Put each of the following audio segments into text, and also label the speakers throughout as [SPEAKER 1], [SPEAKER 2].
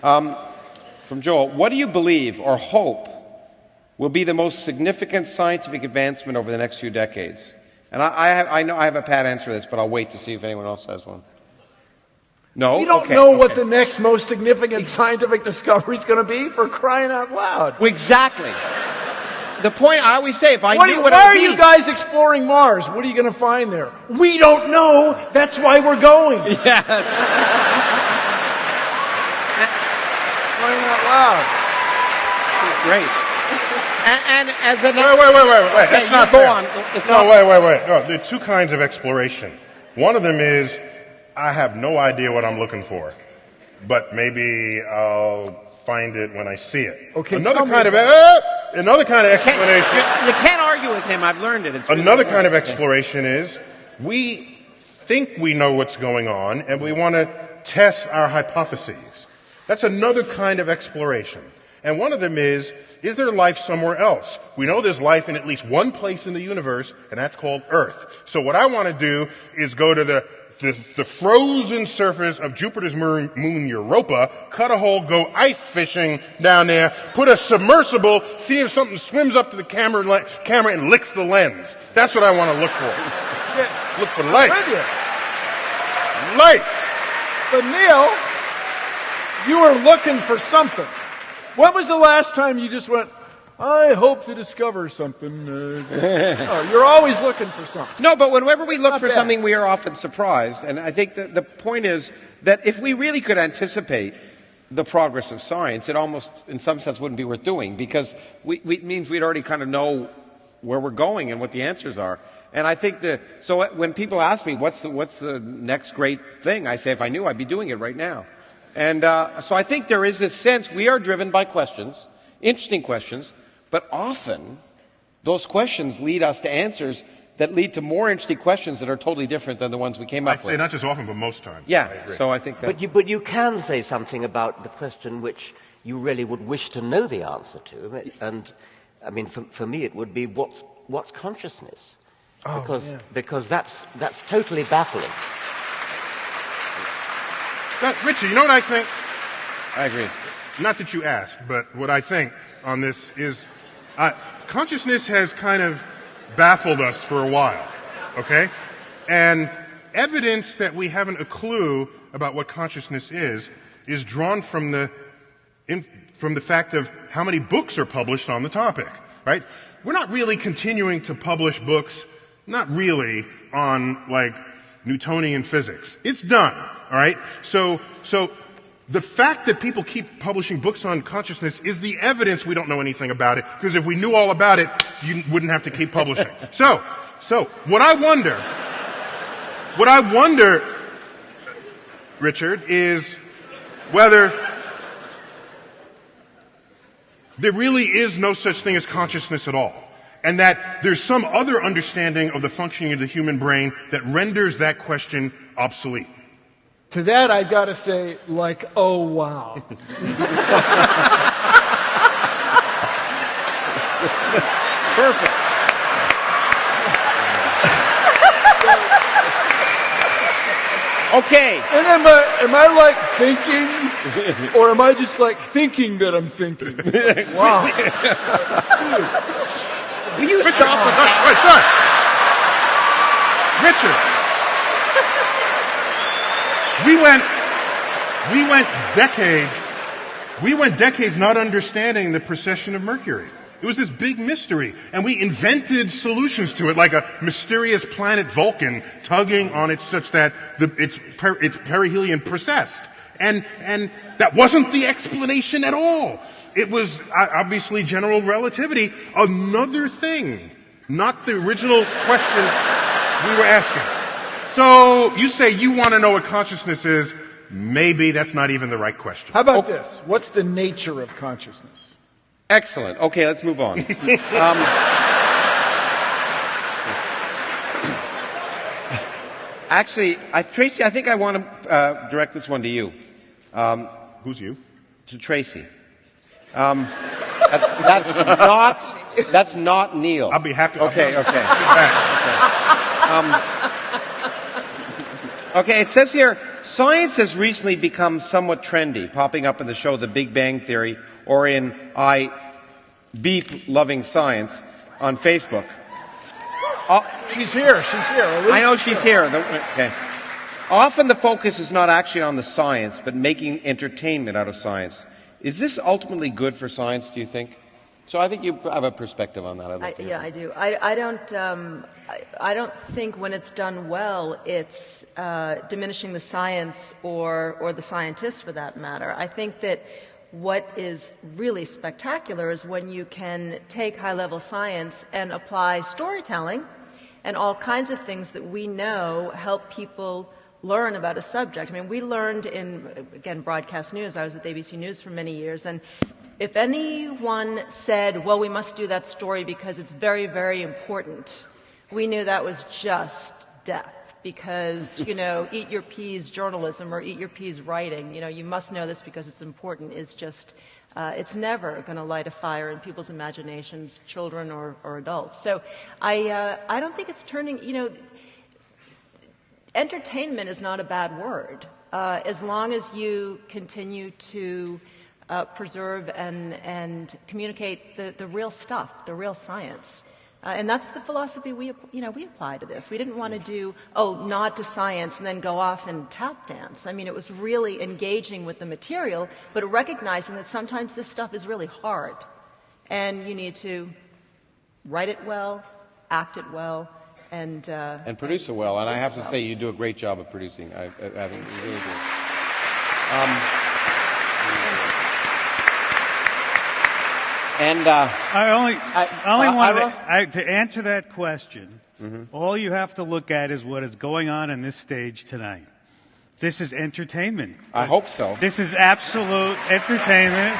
[SPEAKER 1] From Joel, what do you believe or hope will be the most significant scientific advancement over the next few decades? And I know I have a pat answer to this, but I'll wait to see if anyone else has one. No?
[SPEAKER 2] We don't know what the next most significant scientific discovery is going to be, for crying out loud.
[SPEAKER 1] Well, exactly. The point I always say, if I knew what it would be...
[SPEAKER 2] Why are you guys exploring Mars? What are you going to find there? We don't know. That's why we're going.
[SPEAKER 1] Yeah, that's
[SPEAKER 2] Crying out loud.
[SPEAKER 1] great. And as a...
[SPEAKER 3] Wait. That's not
[SPEAKER 1] go
[SPEAKER 3] fair.
[SPEAKER 1] on.
[SPEAKER 3] Wait. No, there are two kinds of exploration. One of them is, I have no idea what I'm looking for, but maybe I'll find it when I see it.
[SPEAKER 2] Okay.
[SPEAKER 3] Another kind of explanation.
[SPEAKER 1] You can't argue with him. I've learned it. It's
[SPEAKER 3] Another kind of exploration is, we think we know what's going on, and we want to test our hypotheses. That's another kind of exploration. And one of them is there life somewhere else? We know there's life in at least one place in the universe, and that's called Earth. So what I want to do is go to the frozen surface of Jupiter's moon Europa, cut a hole, go ice fishing down there, put a submersible, see if something swims up to the camera and licks the lens. That's what I want to look for. Look for life. Life.
[SPEAKER 2] But Neil, you were looking for something. When was the last time you just went, I hope to discover something? No, you're always looking for something.
[SPEAKER 1] No, but whenever we look for something, we are often surprised. And I think that the point is that if we really could anticipate the progress of science, it almost, in some sense, wouldn't be worth doing, because it means we'd already kind of know where we're going and what the answers are. And I think so when people ask me, what's the next great thing? I say, if I knew, I'd be doing it right now. And so I think there is this sense we are driven by questions, interesting questions, but often those questions lead us to answers that lead to more interesting questions that are totally different than the ones we came up with.
[SPEAKER 3] I say not just often, but most times.
[SPEAKER 1] Yeah, so I think that...
[SPEAKER 4] But you can say something about the question which you really would wish to know the answer to. And, I mean, for me it would be what's consciousness? Because that's totally baffling.
[SPEAKER 3] Richard, you know what I think?
[SPEAKER 1] I agree.
[SPEAKER 3] Not that you asked, but what I think on this is consciousness has kind of baffled us for a while, okay? And evidence that we haven't a clue about what consciousness is drawn from the fact of how many books are published on the topic, right? We're not really continuing to publish books, not really, on, like, Newtonian physics. It's done, all right? So the fact that people keep publishing books on consciousness is the evidence we don't know anything about it, because if we knew all about it, you wouldn't have to keep publishing. So what I wonder, Richard, is whether there really is no such thing as consciousness at all, and that there's some other understanding of the functioning of the human brain that renders that question obsolete.
[SPEAKER 2] To that, I've got to say, oh, wow.
[SPEAKER 1] Perfect. Okay.
[SPEAKER 2] And am I thinking, or am I just thinking that I'm thinking? Wow.
[SPEAKER 1] Will you stop with that?
[SPEAKER 3] Richard. We went decades not understanding the precession of Mercury. It was this big mystery, and we invented solutions to it, like a mysterious planet Vulcan tugging on it such that its perihelion precessed. And that wasn't the explanation at all. It was obviously general relativity, another thing, not the original question we were asking. So you say you want to know what consciousness is. Maybe that's not even the right question.
[SPEAKER 2] How about this? What's the nature of consciousness?
[SPEAKER 1] Excellent. Okay, let's move on. Actually, Tracy, I think I want to direct this one to you.
[SPEAKER 3] Who's you?
[SPEAKER 1] To Tracy. That's not Neil.
[SPEAKER 3] I'll be happy.
[SPEAKER 1] Okay. Okay, it says here, Science has recently become somewhat trendy, popping up in the show The Big Bang Theory or in I Beep Loving Science on Facebook.
[SPEAKER 2] She's here. She's here.
[SPEAKER 1] I know she's here. Okay. Often the focus is not actually on the science, but making entertainment out of science. Is this ultimately good for science, do you think? So I think you have a perspective on that.
[SPEAKER 5] I do. I don't think when it's done well, it's diminishing the science or the scientists for that matter. I think that what is really spectacular is when you can take high-level science and apply storytelling and all kinds of things that we know help people learn about a subject. I mean, we learned in, again, broadcast news. I was with ABC News for many years, and if anyone said, well, we must do that story because it's very, very important, we knew that was just death because, you know, eat your peas journalism or eat your peas writing, you know, you must know this because it's important is just, it's never going to light a fire in people's imaginations, children or adults. So I don't think it's turning, you know, entertainment is not a bad word as long as you continue to preserve and communicate the real stuff, the real science. And that's the philosophy we apply to this. We didn't want to do, nod to science and then go off and tap dance. I mean, it was really engaging with the material, but recognizing that sometimes this stuff is really hard. And you need to write it well, act it well, and
[SPEAKER 1] produce it well. And I have to say, you do a great job of producing. I think you really do.
[SPEAKER 6] I only wanted to answer that question. Mm-hmm. All you have to look at is what is going on this stage tonight. This is entertainment.
[SPEAKER 1] I hope so.
[SPEAKER 6] This is absolute entertainment.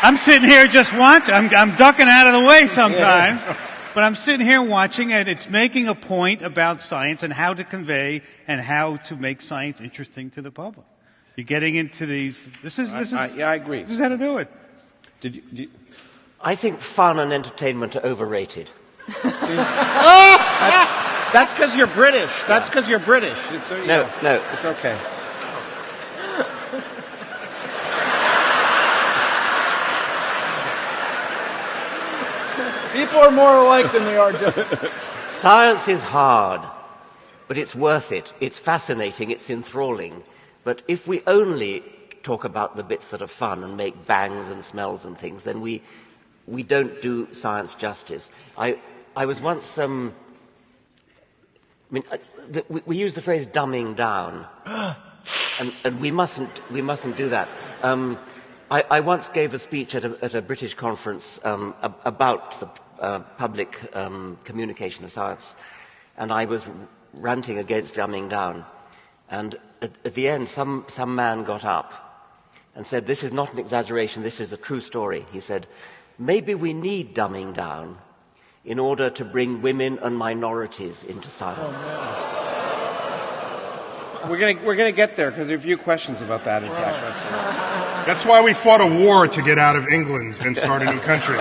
[SPEAKER 6] I'm sitting here just watching. I'm ducking out of the way sometimes. Yeah. But I'm sitting here watching, and it's making a point about science and how to convey and how to make science interesting to the public. You're getting into these.
[SPEAKER 1] I agree.
[SPEAKER 6] This is how to do it.
[SPEAKER 4] I think fun and entertainment are overrated.
[SPEAKER 1] That's because you're British. That's because you're British.
[SPEAKER 4] No.
[SPEAKER 1] It's okay.
[SPEAKER 2] People are more alike than they are different.
[SPEAKER 4] Science is hard, but it's worth it. It's fascinating. It's enthralling. But if we only talk about the bits that are fun and make bangs and smells and things, then we don't do science justice. I was once, we use the phrase dumbing down, and we mustn't do that. I once gave a speech at a British conference about the public communication of science, and I was ranting against dumbing down. And at the end, some man got up and said, "This is not an exaggeration, this is a true story." He said, "Maybe we need dumbing down in order to bring women and minorities into science."
[SPEAKER 1] Oh, We're gonna get there because there are a few questions about that. In fact,
[SPEAKER 3] that's why we fought a war to get out of England and start a new country.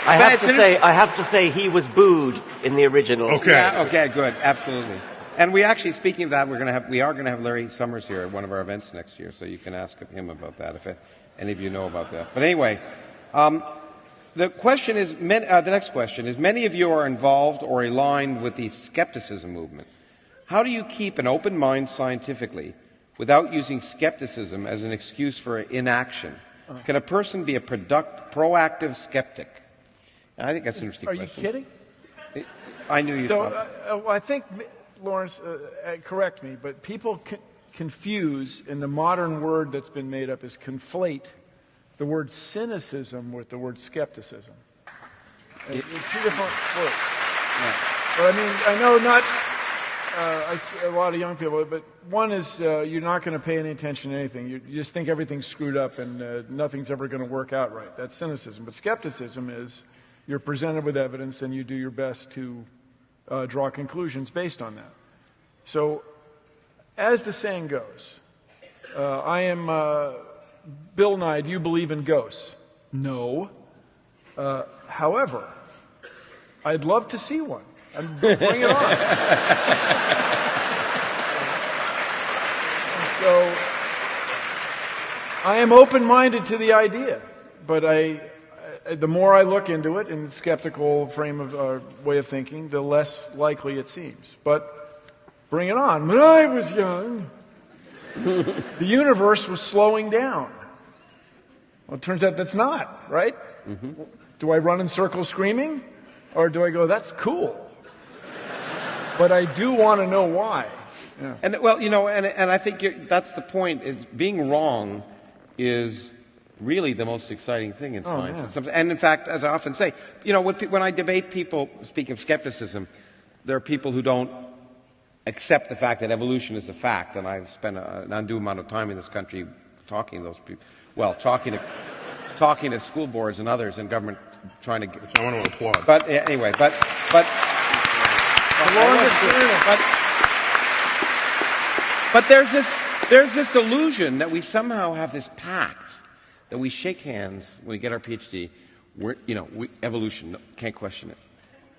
[SPEAKER 4] I have to say, he was booed in the original.
[SPEAKER 3] Okay.
[SPEAKER 1] Yeah, okay, good, absolutely. And we actually, speaking of that, we are going to have Larry Summers here at one of our events next year, so you can ask him about that if any of you know about that. But anyway, the question is, the next question is: many of you are involved or aligned with the skepticism movement. How do you keep an open mind scientifically without using skepticism as an excuse for inaction? Can a person be a proactive skeptic? I think that's an interesting question.
[SPEAKER 2] Are you kidding?
[SPEAKER 1] I knew you thought.
[SPEAKER 2] I think, Lawrence, correct me, but people confuse, in the modern word that's been made up, is conflate the word cynicism with the word skepticism. It's two different words. Yeah. But I mean, I know not I see a lot of young people, but one is you're not going to pay any attention to anything. You just think everything's screwed up and nothing's ever going to work out right. That's cynicism. But skepticism is you're presented with evidence and you do your best to draw conclusions based on that. So, as the saying goes, I am Bill Nye. Do you believe in ghosts? No. However, I'd love to see one. And bring it on. So I am open-minded to the idea, but the more I look into it in the skeptical frame of way of thinking, the less likely it seems. But bring it on. When I was young, the universe was slowing down. Well, it turns out that's not, right? Mm-hmm. Do I run in circles screaming? Or do I go, that's cool? But I do want to know why. Yeah.
[SPEAKER 1] And well, and I think that's the point. It's being wrong is really the most exciting thing in science.
[SPEAKER 2] Yeah.
[SPEAKER 1] And in fact, as I often say, when I debate people, speaking of skepticism, there are people who don't accept the fact that evolution is a fact. And I've spent an undue amount of time in this country talking to those people. Well, talking to school boards and others in government, trying to.
[SPEAKER 3] Which I want to applaud.
[SPEAKER 1] But anyway, but. But there's this illusion that we somehow have this pact that we shake hands when we get our PhD. Evolution, can't question it,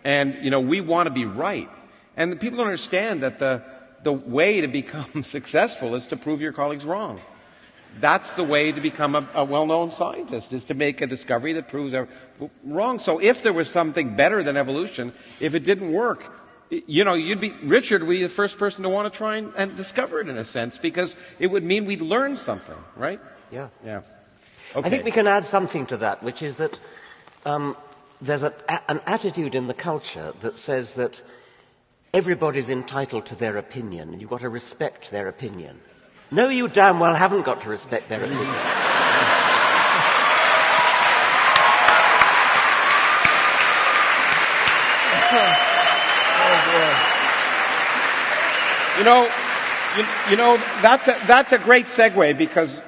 [SPEAKER 1] and we want to be right. And the people don't understand that the way to become successful is to prove your colleagues wrong. That's the way to become a well-known scientist, is to make a discovery that proves wrong. So if there was something better than evolution, if it didn't work, Richard would be the first person to want to try and discover it in a sense, because it would mean we'd learn something, right?
[SPEAKER 4] Yeah.
[SPEAKER 1] Yeah.
[SPEAKER 4] Okay. I think we can add something to that, which is that there's an attitude in the culture that says that everybody's entitled to their opinion, and you've got to respect their opinion. No, you damn well haven't got to respect their opinion.
[SPEAKER 1] That's a great segue because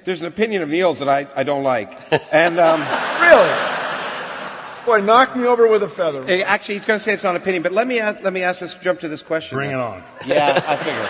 [SPEAKER 1] there's an opinion of Neil's that I don't like, and
[SPEAKER 2] really, boy, knock me over with a feather.
[SPEAKER 1] Actually, he's going to say it's not an opinion, but let me jump to this question.
[SPEAKER 3] Bring it on.
[SPEAKER 1] Yeah, I figure.